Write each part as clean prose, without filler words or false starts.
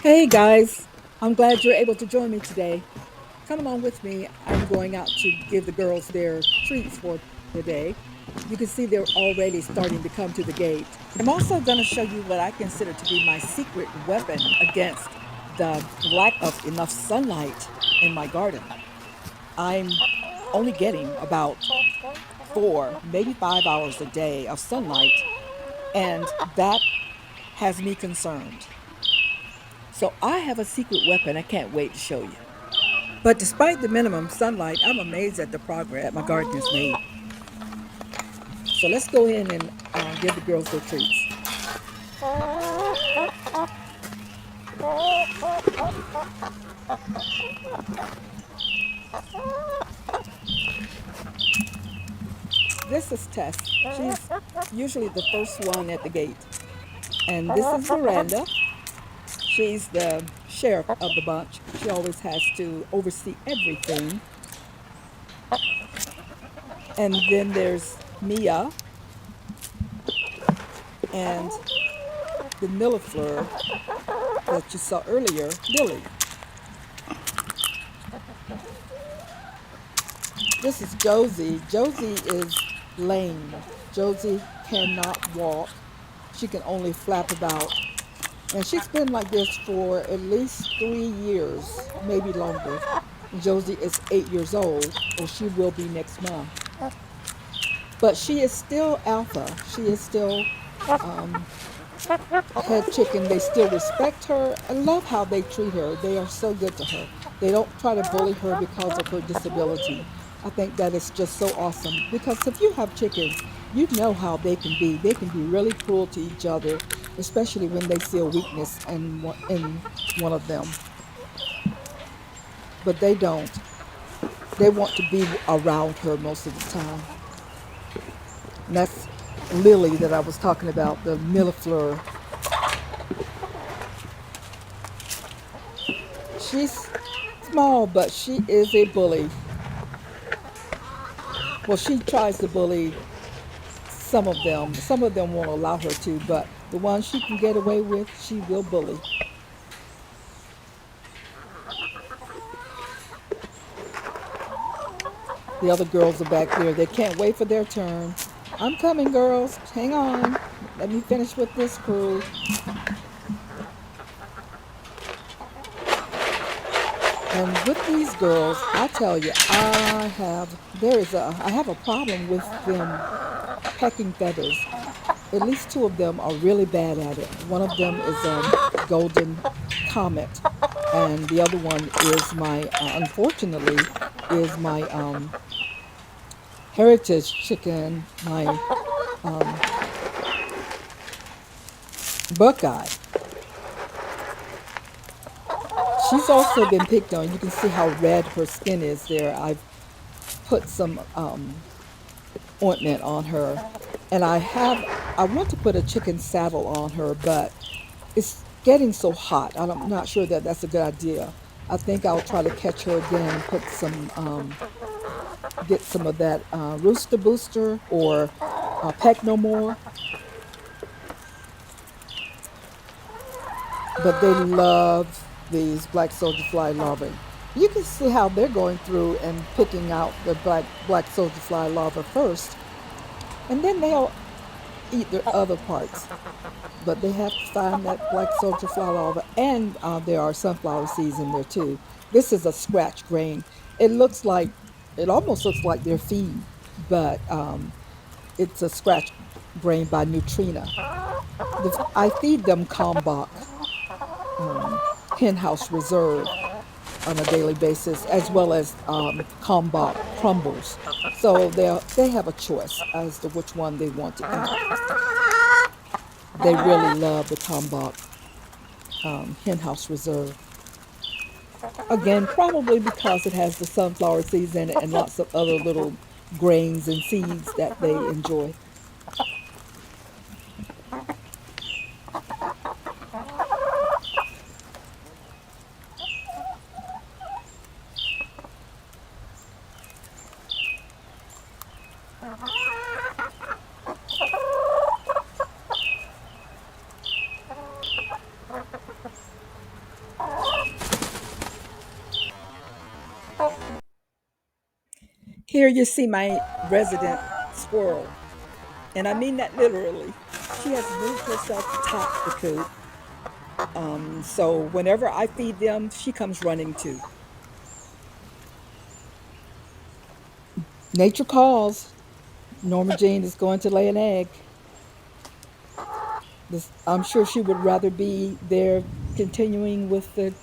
Hey guys, I'm glad you're able to join me today. Come along with me. I'm going out to give the girls their treats for today. You can see they're already starting to come to the gate. I'm also going to show you what I consider to be my secret weapon against the lack of enough sunlight in my garden. I'm only getting about 4, maybe 5 hours a day of sunlight, and that has me concerned. So I have a secret weapon I can't wait to show you. But despite the minimum sunlight, I'm amazed at the progress that my garden has made. So let's go in and give the girls their treats. This is Tess. She's usually the first one at the gate. And this is Miranda. She's the sheriff of the bunch. She always has to oversee everything. And then there's Mia and the millefleur that you saw earlier, Lily. This is Josie. Josie is lame. Josie cannot walk. She can only flap about. And she's been like this for at least 3 years, maybe longer. Josie is 8 years old, or she will be next month. But she is still alpha. She is still um, head chicken. They still respect her. I love how they treat her. They are so good to her. They don't try to bully her because of her disability. I think that is just so awesome because if you have chickens, you know how they can be. They can be really cruel to each other, especially when they see a weakness in one of them. But they don't. They want to be around her most of the time. And that's Lily that I was talking about, the millefleur. She's small, but she is a bully. Well, she tries to bully some of them. Some of them won't allow her to, but the ones she can get away with, she will bully. The other girls are back there. They can't wait for their turn. I'm coming, girls. Hang on. Let me finish with this crew. And with these girls, I tell you, I have a problem with them pecking feathers. At least two of them are really bad at it. One of them is a golden comet, and the other one is unfortunately, is my heritage chicken, my um, Buckeye. She's also been picked on. You can see how red her skin is there. I've put some ointment on her, and I want to put a chicken saddle on her, but it's getting so hot. I'm not sure that that's a good idea. I think I'll try to catch her again and get some of that Rooster Booster or Peck No More. But they love these black soldier fly larvae. You can see how they're going through and picking out the black soldier fly larva first, and then they'll eat their other parts. But they have to find that black soldier fly larva, and there are sunflower seeds in there too. This is a scratch grain. It looks like it almost looks like their feed, but it's a scratch grain by Neutrina. I feed them Kalmbach hen house reserve on a daily basis, as well as Kalmbach crumbles. So they have a choice as to which one they want to eat. They really love the Kalmbach hen house reserve. Again, probably because it has the sunflower seeds in it and lots of other little grains and seeds that they enjoy. Here you see my resident squirrel, and I mean that literally. She has moved herself atop the coop. So whenever I feed them, she comes running too. Nature calls. Norma Jean is going to lay an egg. I'm sure she would rather be there continuing with the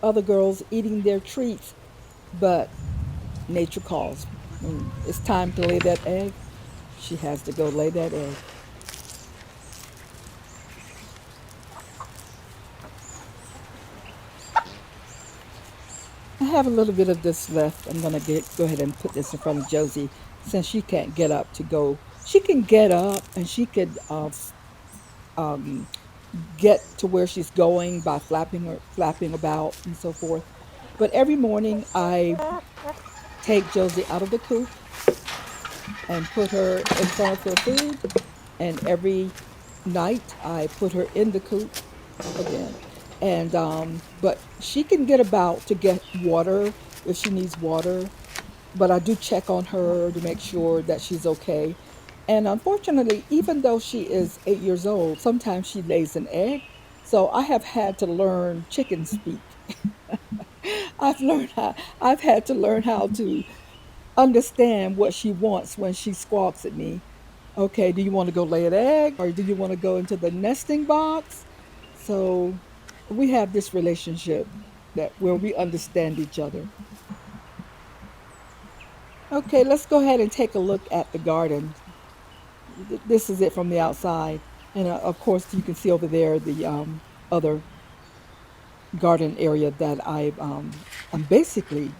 other girls eating their treats, but nature calls. When it's time to lay that egg, she has to go lay that egg. I have a little bit of this left. I'm gonna go ahead and put this in front of Josie since she can't get up to go. She can get up and she could um, get to where she's going by flapping about and so forth. But every morning I take Josie out of the coop and put her in front of her food, and every night I put her in the coop again. And but she can get about to get water if she needs water, but I do check on her to make sure that she's okay. And unfortunately, even though she is 8 years old, sometimes she lays an egg. So I have had to learn chicken speak. I've had to learn how to understand what she wants when she squawks at me. Okay, do you want to go lay an egg or do you want to go into the nesting box? So we have this relationship that where we understand each other. Okay, let's go ahead and take a look at the garden. This is it from the outside. And of course, you can see over there the other garden area that I'm basically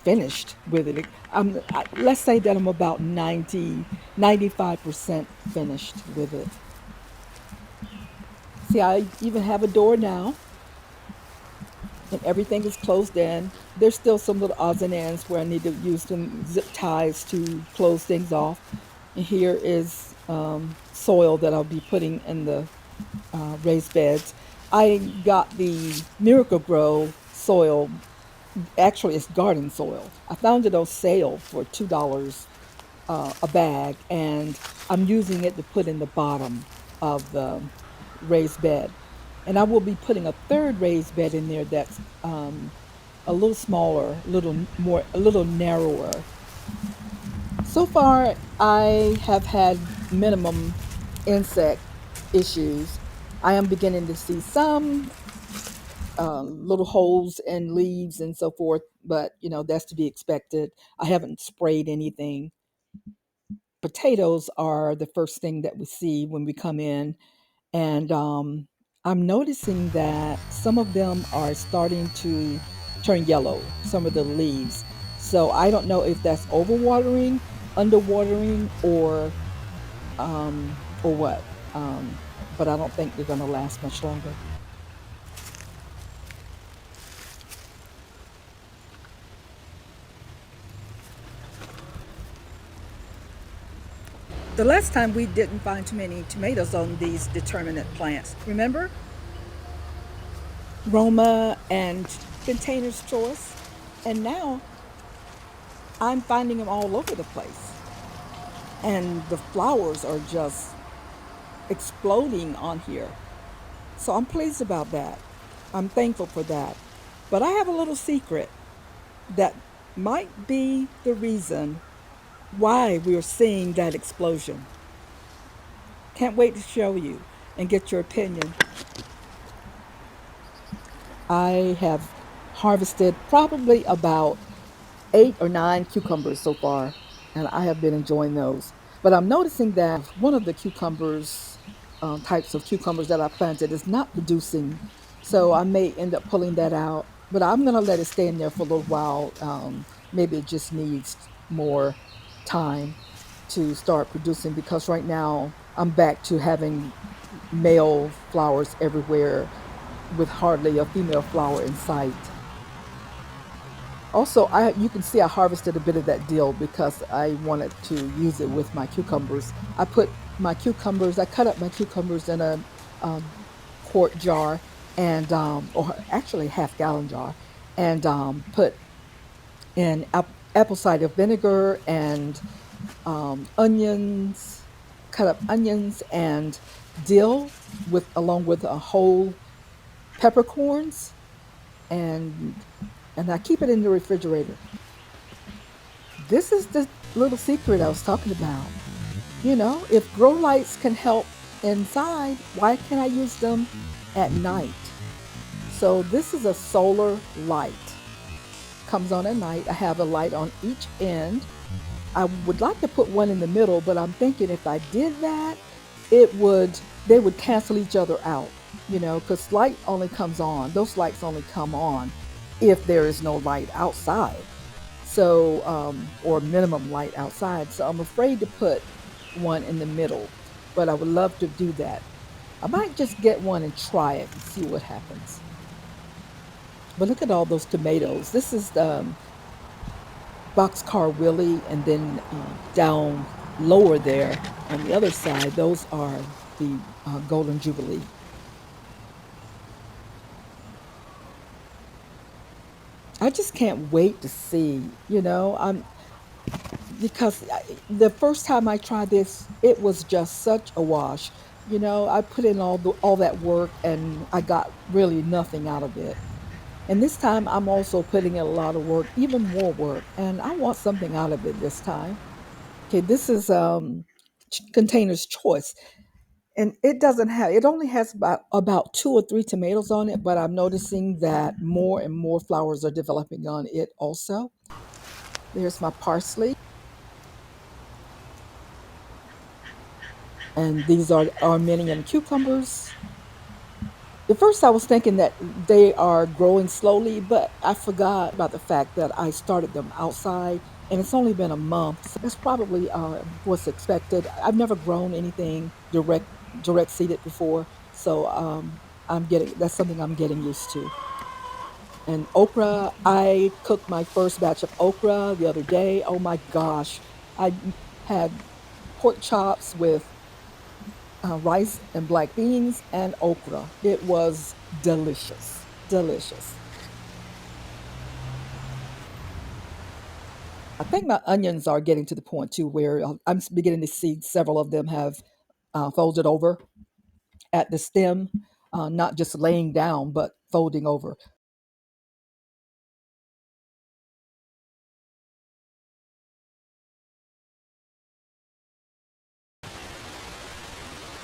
finished with it. Let's say that I'm about 95% finished with it. See, I even have a door now, and everything is closed in. There's still some little odds and ends where I need to use some zip ties to close things off. And here is soil that I'll be putting in the raised beds. I got the Miracle Grow soil. Actually, it's garden soil. I found it on sale for $2 a bag, and I'm using it to put in the bottom of the raised bed. And I will be putting a third raised bed in there that's a little smaller, a little narrower. So far, I have had minimum insect issues. I am beginning to see some little holes in leaves and so forth, but that's to be expected. I haven't sprayed anything. Potatoes are the first thing that we see when we come in, and I'm noticing that some of them are starting to turn yellow, some of the leaves. So I don't know if that's overwatering, underwatering, or what. But I don't think they're going to last much longer. The last time we didn't find too many tomatoes on these determinate plants. Remember? Roma and Container's Choice. And now I'm finding them all over the place. And the flowers are just exploding on here. So I'm pleased about that. I'm thankful for that. But I have a little secret that might be the reason why we're seeing that explosion. Can't wait to show you and get your opinion. I have harvested probably about 8 or 9 cucumbers so far, and I have been enjoying those. But I'm noticing that one of the types of cucumbers that I planted is not producing, so I may end up pulling that out. But I'm gonna let it stay in there for a little while. Maybe it just needs more time to start producing because right now I'm back to having male flowers everywhere with hardly a female flower in sight. Also, you can see I harvested a bit of that dill because I wanted to use it with my cucumbers. I cut up my cucumbers in a um, quart jar or actually half gallon jar, and put in apple cider vinegar and onions, cut up onions and dill with along with a whole peppercorns, and I keep it in the refrigerator. This is the little secret I was talking about. You know, if grow lights can help inside, why can't I use them at night? So this is a solar light. Comes on at night. I have a light on each end. I would like to put one in the middle, but I'm thinking if I did that, it would they would cancel each other out, you know, because light only comes on. Those lights only come on if there is no light outside. So, or minimum light outside. So I'm afraid to put one in the middle, but I would love to do that. I might just get one and try it and see what happens. But look at all those tomatoes. This is Boxcar Willie, and then down lower there on the other side, those are the Golden Jubilee. I just can't wait to see, you know, because the first time I tried this, it was just such a wash. You know, I put in all that work and I got really nothing out of it. And this time I'm also putting in a lot of work, even more work, and I want something out of it this time. Okay, this is container's choice, and it only has about two or three tomatoes on it, but I'm noticing that more and more flowers are developing on it also. There's my parsley, and these are Armenian cucumbers. At first, I was thinking that they are growing slowly, but I forgot about the fact that I started them outside and it's only been a month. So it's probably what's expected. I've never grown anything direct seeded before, so I'm getting that's something I'm getting used to. And okra, I cooked my first batch of okra the other day. Oh my gosh, I had pork chops with rice and black beans and okra. It was delicious, delicious. I think my onions are getting to the point too where I'm beginning to see several of them have folded over at the stem, not just laying down, but folding over.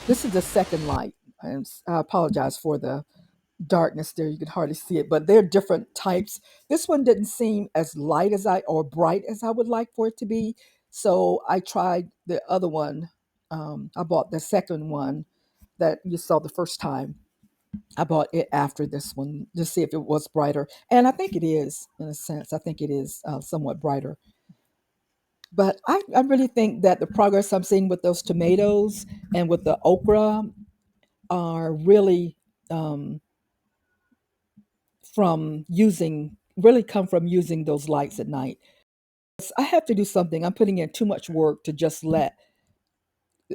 This is the second light. And I apologize for the darkness there. You could hardly see it, but they're different types. This one didn't seem as light as or bright as I would like for it to be. So I tried the other one. I bought the second one that you saw the first time. I bought it after this one to see if it was brighter. And I think it is, in a sense. I think it is somewhat brighter. But I really think that the progress I'm seeing with those tomatoes and with the okra are really um, really come from using those lights at night. I have to do something. I'm putting in too much work to just let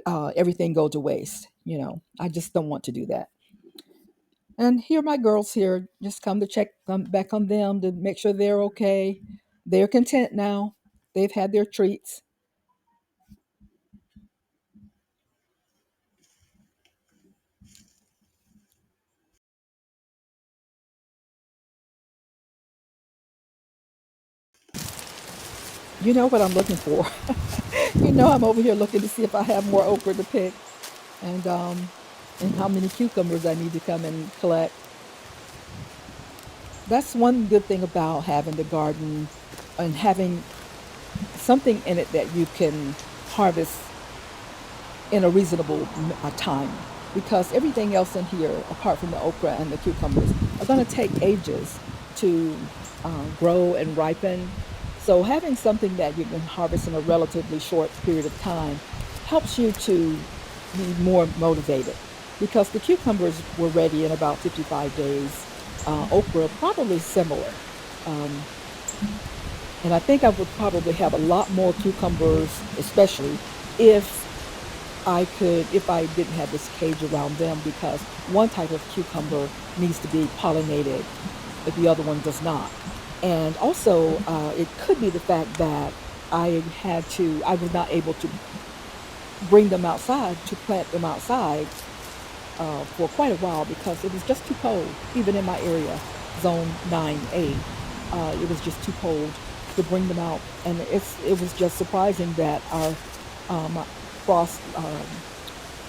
everything go to waste. You know, I just don't want to do that. And here, my girls here just come to check back on them to make sure they're okay. They're content now. They've had their treats. You know what I'm looking for. You know, I'm over here looking to see if I have more okra to pick, and how many cucumbers I need to come and collect. That's one good thing about having the garden and having something in it that you can harvest in a reasonable time, because everything else in here apart from the okra and the cucumbers are going to take ages to grow and ripen. So having something that you can harvest in a relatively short period of time helps you to be more motivated, because the cucumbers were ready in about 55 days. Okra probably similar. um, and I think I would probably have a lot more cucumbers, especially if if I didn't have this cage around them, because one type of cucumber needs to be pollinated, but the other one does not. And also, it could be the fact that I was not able to bring them outside to plant them outside for quite a while because it was just too cold, even in my area, zone 9A. It was just too cold to bring them out. And it was just surprising that our frost,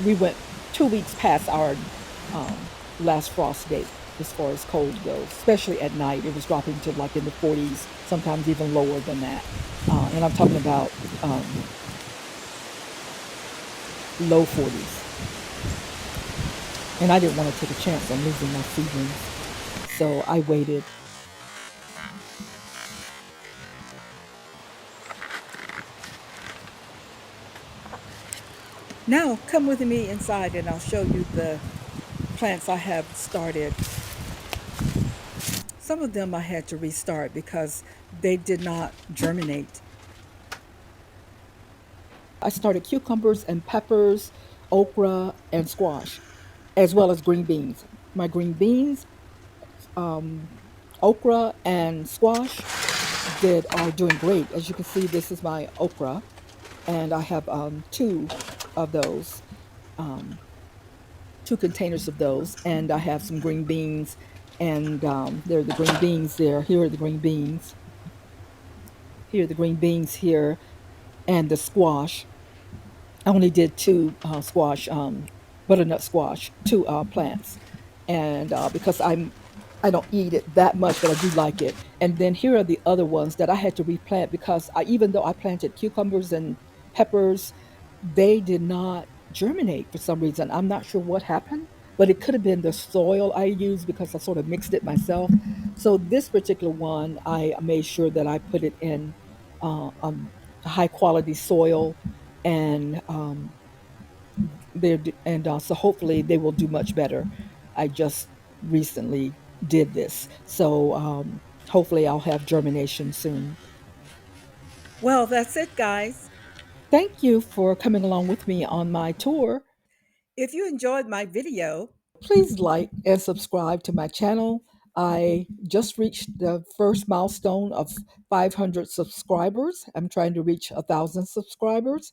we went 2 weeks past our last frost date as far as cold goes, especially at night. It was dropping to like in the 40s, sometimes even lower than that. And I'm talking about low 40s. And I didn't want to take a chance on losing my seedlings. So I waited. Now come with me inside and I'll show you the plants I have started. Some of them I had to restart because they did not germinate. I started cucumbers and peppers, okra and squash, as well as green beans. My green beans, um, okra and squash did are doing great. As you can see, this is my okra, and I have two of those, um, two containers of those, and I have some green beans, and there are the green beans there. Here are the green beans. Here are the green beans here, and the squash. I only did two squash, butternut squash, two plants, and because I don't eat it that much, but I do like it. And then here are the other ones that I had to replant because even though I planted cucumbers and peppers, they did not germinate for some reason. I'm not sure what happened, but it could have been the soil I used because I sort of mixed it myself. So this particular one, I made sure that I put it in high quality soil, and so hopefully they will do much better. I just recently did this, so hopefully I'll have germination soon. Well, that's it, guys. Thank you for coming along with me on my tour. If you enjoyed my video, please like and subscribe to my channel. I just reached the first milestone of 500 subscribers. I'm trying to reach 1,000 subscribers.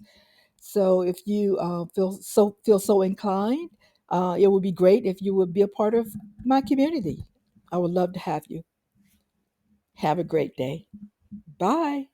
So if you feel so inclined, it would be great if you would be a part of my community. I would love to have you. Have a great day. Bye.